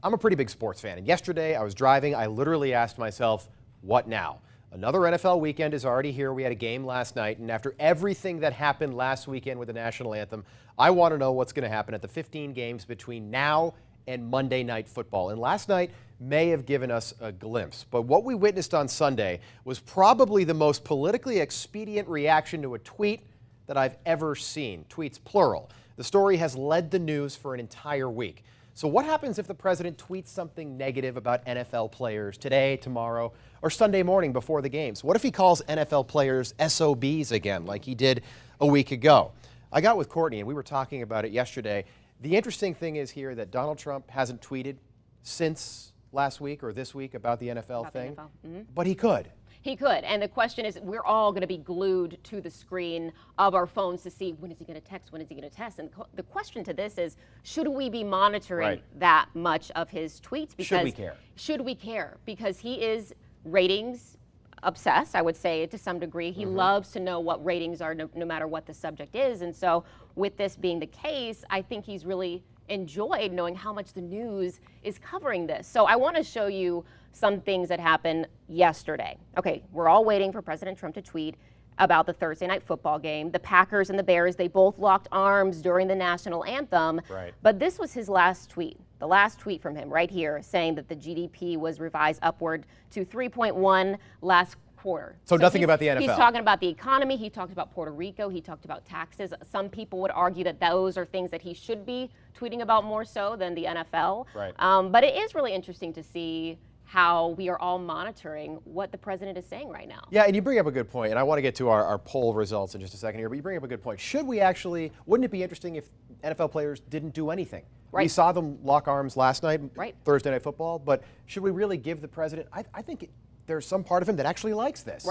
I'm a pretty big sports fan, and yesterday I was driving. I literally asked myself, what now? Another NFL weekend is already here. We had a game last night, and after everything that happened last weekend with the national anthem, I want to know what's going to happen at the 15 games between now and Monday Night Football. And last night may have given us a glimpse, but what we witnessed on Sunday was probably the most politically expedient reaction to a tweet that I've ever seen. Tweets plural. The story has led the news for an entire week. So what happens if the president tweets something negative about NFL players today, tomorrow, or Sunday morning before the games? What if he calls NFL players SOBs again, like he did a week ago? I got with Courtney, and we were talking about it yesterday. The interesting thing is here that Donald Trump hasn't tweeted since last week or this week about the NFL thing, but he could. He could, and the question is, we're all going to be glued to the screen of our phones to see when is he going to text, when is he going to test, and the question to this is, should we be monitoring that much of his tweets? Because should we care? Should we care? Because he is ratings obsessed, I would say, to some degree. He loves to know what ratings are no matter what the subject is, and so with this being the case, I think he's really enjoyed knowing how much the news is covering this. So I want to show you some things that happened yesterday. Okay, we're all waiting for President Trump to tweet about the Thursday night football game. The Packers and the Bears, they both locked arms during the national anthem. But this was his last tweet, the last tweet from him right here, saying that the GDP was revised upward to 3.1 last quarter. So nothing about the NFL. He's talking about the economy. He talked about Puerto Rico. He talked about taxes. Some people would argue that those are things that he should be tweeting about more so than the NFL. But it is really interesting to see how we are all monitoring what the president is saying right now. Yeah, and you bring up a good point, and I want to get to our poll results in just a second here, but you bring up a good point. Should we actually, wouldn't it be interesting if NFL players didn't do anything? We saw them lock arms last night, Thursday Night Football, but should we really give the president, I think there's some part of him that actually likes this.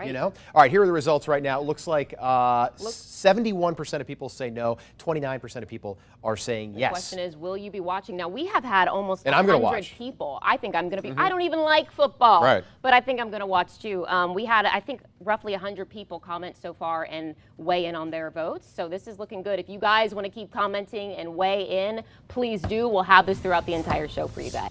You know? All right, here are the results right now. It looks like 71% of people say no, 29% of people are saying yes. The question is, will you be watching? Now, we have had almost 100 people. I think I'm going to be, I don't even like football, but I think I'm going to watch too. We had, I think, roughly 100 people comment so far and weigh in on their votes. So this is looking good. If you guys want to keep commenting and weigh in, please do. We'll have this throughout the entire show for you guys.